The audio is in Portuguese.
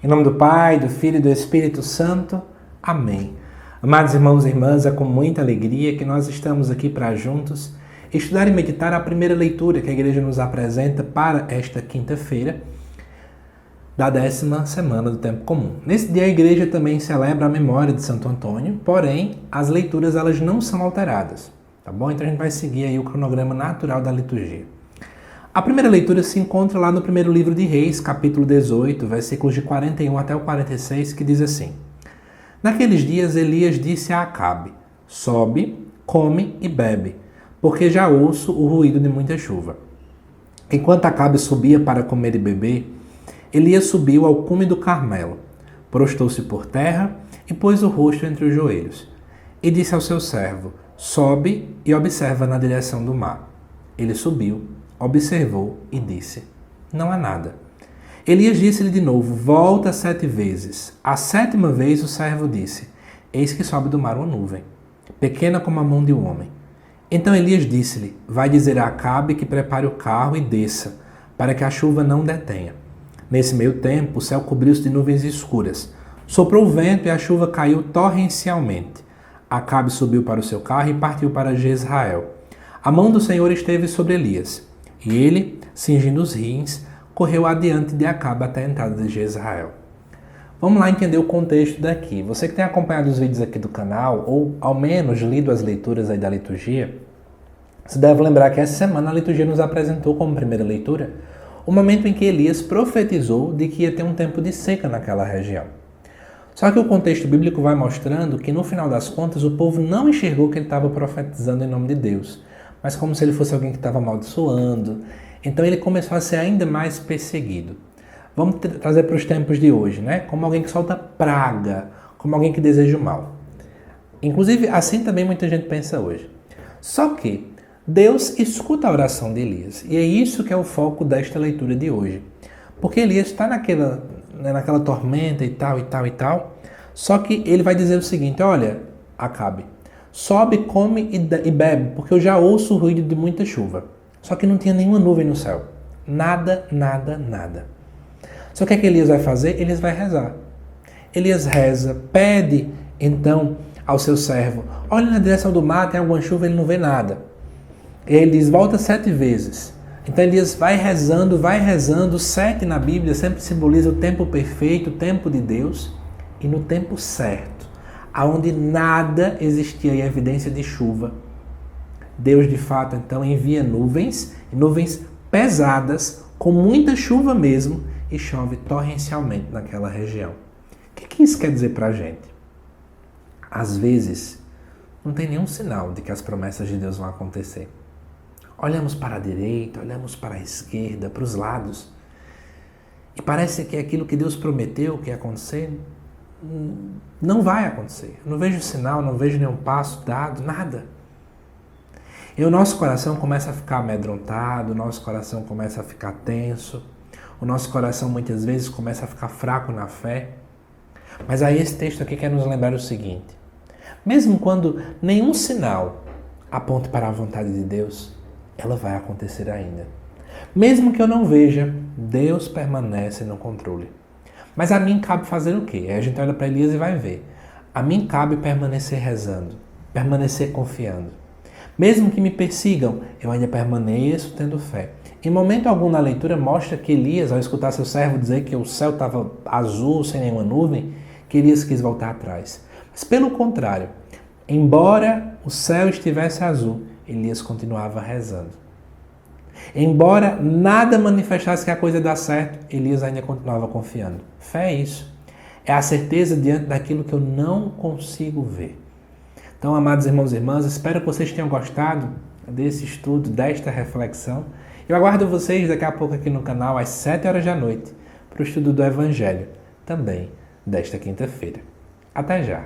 Em nome do Pai, do Filho e do Espírito Santo. Amém. Amados irmãos e irmãs, é com muita alegria que nós estamos aqui para juntos estudar e meditar a primeira leitura que a igreja nos apresenta para esta quinta-feira da 10ª semana do Tempo Comum. Nesse dia a igreja também celebra a memória de Santo Antônio, porém as leituras elas não são alteradas, tá bom? Então a gente vai seguir aí o cronograma natural da liturgia. A primeira leitura se encontra lá no primeiro livro de Reis, capítulo 18, versículos de 41 até o 46, que diz assim: Naqueles dias Elias disse a Acabe: Sobe, come e bebe, porque já ouço o ruído de muita chuva. Enquanto Acabe subia para comer e beber, Elias subiu ao cume do Carmelo, prostou-se por terra e pôs o rosto entre os joelhos. E disse ao seu servo: Sobe e observa na direção do mar. Ele subiu, observou e disse: Não há nada. Elias disse-lhe de novo: Volta 7 vezes. A 7ª vez o servo disse: Eis que sobe do mar uma nuvem, pequena como a mão de um homem. Então Elias disse-lhe: Vai dizer a Acabe que prepare o carro e desça, para que a chuva não detenha. Nesse meio tempo, o céu cobriu-se de nuvens escuras. Soprou o vento e a chuva caiu torrencialmente. Acabe subiu para o seu carro e partiu para Jezrael. A mão do Senhor esteve sobre Elias, e ele, cingindo os rins, correu adiante de Acabe até a entrada de Jezrael. Vamos lá entender o contexto daqui. Você que tem acompanhado os vídeos aqui do canal, ou ao menos lido as leituras aí da liturgia, você deve lembrar que essa semana a liturgia nos apresentou como primeira leitura o momento em que Elias profetizou de que ia ter um tempo de seca naquela região. Só que o contexto bíblico vai mostrando que no final das contas o povo não enxergou que ele estava profetizando em nome de Deus, mas como se ele fosse alguém que estava amaldiçoando. Então ele começou a ser ainda mais perseguido. Vamos trazer para os tempos de hoje, né? Como alguém que solta praga, como alguém que deseja o mal. Inclusive, assim também muita gente pensa hoje. Só que Deus escuta a oração de Elias, e é isso que é o foco desta leitura de hoje. Porque Elias está naquela tormenta e tal, só que ele vai dizer o seguinte: olha, Acabe, sobe, come e bebe, porque eu já ouço o ruído de muita chuva. Só que não tinha nenhuma nuvem no céu. Nada. Só que o que Elias vai fazer? Elias vai rezar. Elias reza, pede então ao seu servo: olha na direção do mar, tem alguma chuva, ele não vê nada. E ele diz: volta 7 vezes. Então Elias vai rezando. 7 na Bíblia sempre simboliza o tempo perfeito, o tempo de Deus, e no tempo certo, aonde nada existia em evidência de chuva, Deus de fato então envia nuvens pesadas, com muita chuva mesmo, e chove torrencialmente naquela região. O que isso quer dizer pra gente? Às vezes, não tem nenhum sinal de que as promessas de Deus vão acontecer. Olhamos para a direita, olhamos para a esquerda, para os lados, e parece que aquilo que Deus prometeu que ia acontecer, não vai acontecer. Eu não vejo sinal, não vejo nenhum passo dado, nada. E o nosso coração começa a ficar amedrontado, o nosso coração começa a ficar tenso, o nosso coração muitas vezes começa a ficar fraco na fé. Mas aí esse texto aqui quer nos lembrar o seguinte: mesmo quando nenhum sinal aponte para a vontade de Deus, ela vai acontecer ainda. Mesmo que eu não veja, Deus permanece no controle. Mas a mim cabe fazer o quê? Aí a gente olha para Elias e vai ver. A mim cabe permanecer rezando, permanecer confiando. Mesmo que me persigam, eu ainda permaneço tendo fé. Em momento algum na leitura mostra que Elias, ao escutar seu servo dizer que o céu estava azul, sem nenhuma nuvem, que Elias quis voltar atrás. Mas pelo contrário, embora o céu estivesse azul, Elias continuava rezando. Embora nada manifestasse que a coisa ia dar certo, Elias ainda continuava confiando. Fé é isso. É a certeza diante daquilo que eu não consigo ver. Então, amados irmãos e irmãs, espero que vocês tenham gostado desse estudo, desta reflexão. Eu aguardo vocês daqui a pouco aqui no canal, às 7 horas da noite, para o estudo do Evangelho, também desta quinta-feira. Até já!